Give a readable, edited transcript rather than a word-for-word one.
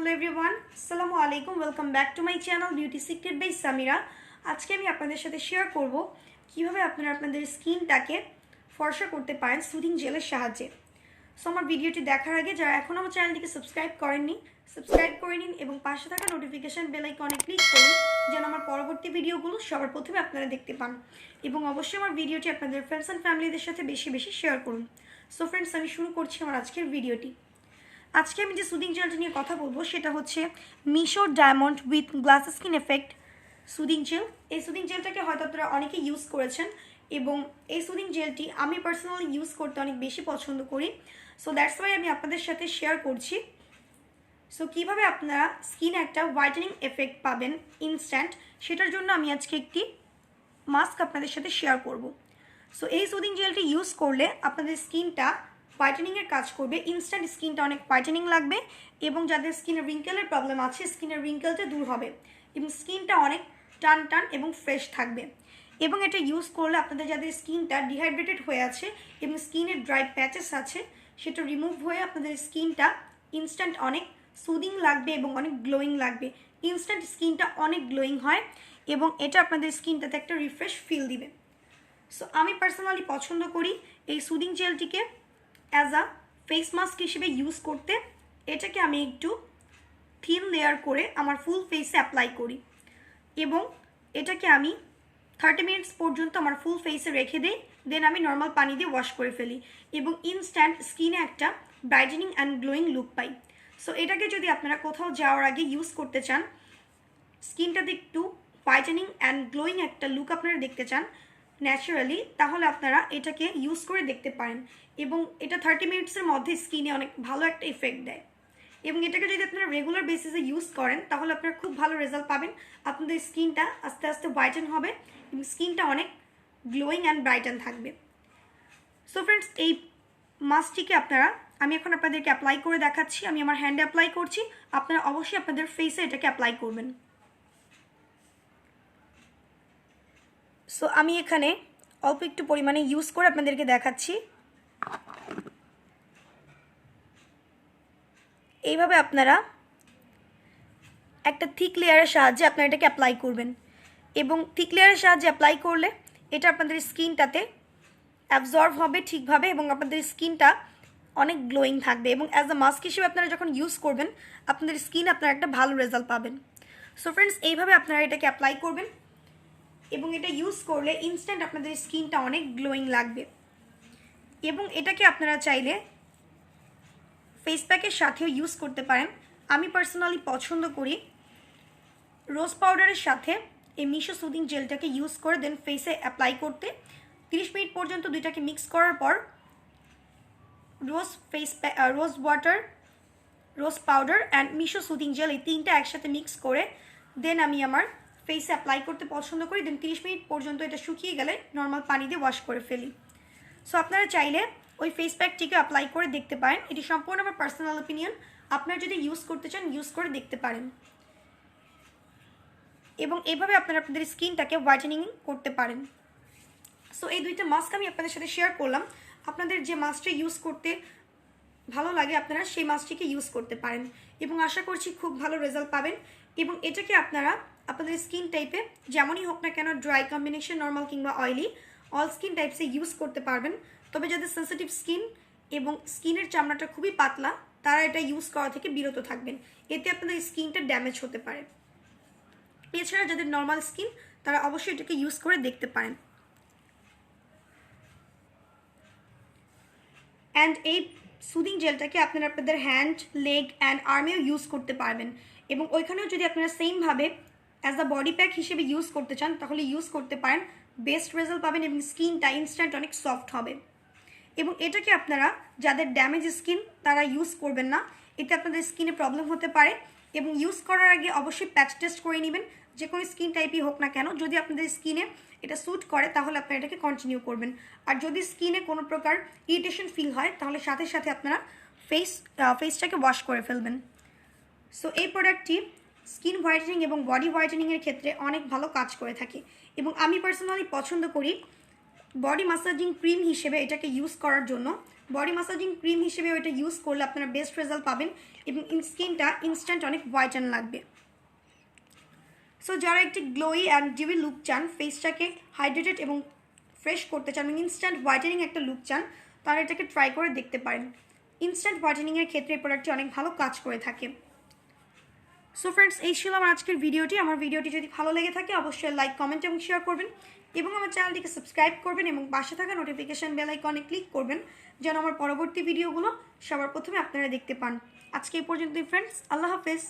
Hello everyone, Assalamu alaikum. Welcome back to my channel Beauty Secret by Samira. আজকে আমি আপনাদের সাথে share করব কিভাবে আপনারা আপনাদের স্কিনটাকে ফর্সা করতে পারেন সুদিং জেলের সাহায্যে। সো আমার ভিডিওটি দেখার আগে যারা এখনো আমার চ্যানেলটিকে সাবস্ক্রাইব করেননি, সাবস্ক্রাইব করে নিন এবং পাশে থাকা নোটিফিকেশন বেল আইকনে ক্লিক করুন যেন আমার পরবর্তী ভিডিওগুলো সবার প্রথমে আপনারা দেখতে পান। এবং অবশ্যই আমার ভিডিওটি আপনাদের ফ্রেন্ডস এন্ড ফ্যামিলিদের সাথে বেশি বেশি শেয়ার করুন। সো ফ্রেন্ডস, আমি শুরু করছি আমার আজকের ভিডিওটি। আজকে আমি যে সুদিং জেলটা নিয়ে কথা বলবো সেটা হচ্ছে Meesho diamond with glass skin effect soothing jail. এই সুদিং জেলটাকে হয়তো আপনারা অনেকে ইউজ করেছেন এবং এই সুদিং জেলটি আমি পার্সোনালি ইউজ করতে অনেক বেশি পছন্দ করি। সো দ্যাটস ওয়াই আমি আপনাদের সাথে শেয়ার করছি। সো কীভাবে আপনারা স্কিনে একটা হোয়াইটেনিং এফেক্ট পাবেন ইনস্ট্যান্ট, সেটার জন্য আমি আজকে একটি মাস্ক আপনাদের সাথে শেয়ার করব। সো এই সুদিং জেলটি ইউজ করলে আপনাদের স্কিনটা হোয়াইটেনিংয়ের কাজ করবে, ইনস্ট্যান্ট স্কিনটা অনেক হোয়াইটেনিং লাগবে এবং যাদের স্কিনের রিঙ্কেলের প্রবলেম আছে স্কিনের রিঙ্কেলটা দূর হবে এবং স্কিনটা অনেক টান টান এবং ফ্রেশ থাকবে। এবং এটা ইউজ করলে আপনাদের যাদের স্কিনটা ডিহাইড্রেটেড হয়ে আছে এবং স্কিনের ড্রাই প্যাচেস আছে সেটা রিমুভ হয়ে আপনাদের স্কিনটা ইনস্ট্যান্ট অনেক সুদিং লাগবে এবং অনেক গ্লোয়িং লাগবে। ইনস্ট্যান্ট স্কিনটা অনেক গ্লোয়িং হয় এবং এটা আপনাদের স্কিনটাতে একটা রিফ্রেশ ফিল দিবে। সো আমি পার্সোনালি পছন্দ করি এই সুদিং জেলটিকে অ্যাজ আ ফেস মাস্ক হিসেবে ইউজ করতে। এটাকে আমি একটু থিন লেয়ার করে আমার ফুল ফেসে অ্যাপ্লাই করি এবং এটাকে আমি 30 মিনিটস পর্যন্ত আমার ফুল ফেসে রেখে দিই। দেন আমি নর্মাল পানি দিয়ে ওয়াশ করে ফেলি এবং ইনস্ট্যান্ট স্কিনে একটা brightening and glowing look pi. So এটাকে যদি আপনারা কোথাও যাওয়ার আগে ইউজ করতে চান, স্কিনটাতে একটু হোয়াইটেনিং অ্যান্ড গ্লোয়িং একটা লুক আপনারা দেখতে চান ন্যাচারালি, তাহলে আপনারা এটাকে ইউজ করে দেখতে পারেন এবং এটা 30 মিনিটসের মধ্যে স্কিনে অনেক ভালো একটা ইফেক্ট দেয়। এবং এটাকে যদি আপনারা রেগুলার বেসিসে ইউজ করেন তাহলে আপনারা খুব ভালো রেজাল্ট পাবেন। আপনাদের স্কিনটা আস্তে আস্তে হোয়াইটেন হবে এবং স্কিনটা অনেক গ্লোয়িং অ্যান্ড ব্রাইটেন থাকবে। সো ফ্রেন্ডস, এই মাস্কটিকে আমি এখন আপনাদেরকে অ্যাপ্লাই করে দেখাচ্ছি। আমি আমার হ্যান্ডে অ্যাপ্লাই করছি, আপনারা অবশ্যই আপনাদের ফেসে এটাকে অ্যাপ্লাই করবেন। সো আমি এখানে অল্প একটু পরিমাণে ইউজ করে আপনাদেরকে দেখাচ্ছি। এইভাবে আপনারা একটা থিক লেয়ারের সাহায্যে আপনারা এটাকে অ্যাপ্লাই করবেন এবং থিক লেয়ারের সাহায্যে অ্যাপ্লাই করলে এটা আপনাদের স্কিনটাতে অ্যাবজর্ব হবে ঠিকভাবে এবং আপনাদের স্কিনটা অনেক গ্লোয়িং থাকবে এবং অ্যাজ আ মাস্ক হিসেবে আপনারা যখন ইউজ করবেন আপনাদের স্কিন আপনারা একটা ভালো রেজাল্ট পাবেন। সো ফ্রেন্ডস, এইভাবে আপনারা এটাকে অ্যাপ্লাই করবেন এবং এটা ইউজ করলে ইনস্ট্যান্ট আপনাদের স্কিনটা অনেক গ্লোয়িং লাগবে। এবং এটাকে আপনারা চাইলে ফেস প্যাকের সাথেও ইউজ করতে পারেন। আমি পার্সোনালি পছন্দ করি রোজ পাউডারের সাথে এই মিশো সুদিং জেলটাকে ইউজ করে দেন ফেসে অ্যাপ্লাই করতে। 30 মিনিট পর্যন্ত দুইটাকে মিক্স করার পর rose water, rose powder and Meesho soothing jail এই তিনটা একসাথে মিক্স করে দেন আমি আমার ফেসে অ্যাপ্লাই করতে পছন্দ করি। দেন 30 মিনিট পর্যন্ত এটা শুকিয়ে গেলে নর্মাল পানি দিয়ে ওয়াশ করে ফেলি। সো আপনারা চাইলে ওই ফেস প্যাকটিকে অ্যাপ্লাই করে দেখতে পারেন। এটি সম্পূর্ণ আমার পার্সোনাল ওপিনিয়ন, আপনারা যদি ইউজ করতে চান ইউজ করে দেখতে পারেন এবং এভাবে আপনারা আপনাদের স্কিনটাকে হোয়াইটেনিং করতে পারেন। সো এই দুইটা মাস্ক আমি আপনাদের সাথে শেয়ার করলাম। আপনাদের যে মাস্কটি ইউজ করতে ভালো লাগে আপনারা সেই মাস্কটিকে ইউজ করতে পারেন এবং আশা করছি খুব ভালো রেজাল্ট পাবেন। এবং এটাকে আপনারা আপনাদের স্কিন টাইপে যেমনই হোক না কেন, ড্রাই, কম্বিনেশন, নর্মাল কিংবা অয়েলি, অল স্কিন টাইপসে ইউজ করতে পারবেন। তবে যাদের সেন্সিটিভ স্কিন এবং স্কিনের চামড়াটা খুবই পাতলা তারা এটা ইউজ করা থেকে বিরত থাকবেন, এতে আপনাদের স্কিনটা ড্যামেজ হতে পারে। এছাড়া যাদের নর্মাল স্কিন তারা অবশ্যই এটাকে ইউজ করে দেখতে পারেন। অ্যান্ড এই সুদিং জেলটাকে আপনারা আপনাদের হ্যান্ড, লেগ অ্যান্ড আর্মেও ইউজ করতে পারবেন এবং ওইখানেও যদি আপনারা সেমভাবে অ্যাজ আ বডি প্যাক হিসেবে ইউজ করতে চান তাহলে ইউজ করতে পারেন। বেস্ট রেজাল্ট পাবেন এবং স্কিনটা ইনস্ট্যান্ট অনেক সফট হবে। এবং এটাকে আপনারা যাদের ড্যামেজ স্কিন তারা ইউজ করবেন না, এতে আপনাদের স্কিনে প্রবলেম হতে পারে। এবং ইউজ করার আগে অবশ্যই প্যাচ টেস্ট করে নেবেন, যে কোনো স্কিন টাইপই হোক না কেন। যদি আপনাদের স্কিনে এটা স্যুট করে তাহলে আপনারা এটাকে কন্টিনিউ করবেন। আর যদি স্কিনে কোনো প্রকার ইরিটেশন ফিল হয় তাহলে সাথে সাথে আপনারা ফেসটাকে ওয়াশ করে ফেলবেন। সো এই প্রোডাক্টটি স্কিন হোয়াইটেনিং এবং বডি হোয়াইটেনিংয়ের ক্ষেত্রে অনেক ভালো কাজ করে থাকে এবং আমি পার্সোনালি পছন্দ করি বডি মাসাজিং ক্রিম হিসেবে এটাকে ইউজ করার জন্য। বডি মাসাজিং ক্রিম হিসেবে এটা ইউজ করলে আপনারা বেস্ট রেজাল্ট পাবেন এবং স্কিনটা ইনস্ট্যান্ট অনেক হোয়াইটেন লাগবে। সো যারা একটি গ্লোই অ্যান্ড ডিউই লুক চান, ফেসটাকে হাইড্রেটেড এবং ফ্রেশ করতে চান, ইনস্ট্যান্ট হোয়াইটেনিং একটা লুক চান, তারা এটাকে ট্রাই করে দেখতে পারেন। ইনস্ট্যান্ট হোয়াইটেনিংয়ের ক্ষেত্রে এই প্রোডাক্টটি অনেক ভালো কাজ করে থাকে। সো ফ্রেন্ডস, এই ছিল আমার আজকের ভিডিওটি। আমার ভিডিওটি যদি ভালো লেগে থাকে অবশ্যই লাইক, কমেন্ট এবং শেয়ার করবেন এবং আমার চ্যানেলটিকে সাবস্ক্রাইব করবেন এবং পাশে থাকা নোটিফিকেশান বেল আইকনে ক্লিক করবেন যেন আমার পরবর্তী ভিডিওগুলো সবার প্রথমে আপনারা দেখতে পান। আজকে এই পর্যন্তই ফ্রেন্ডস, আল্লাহ হাফেজ।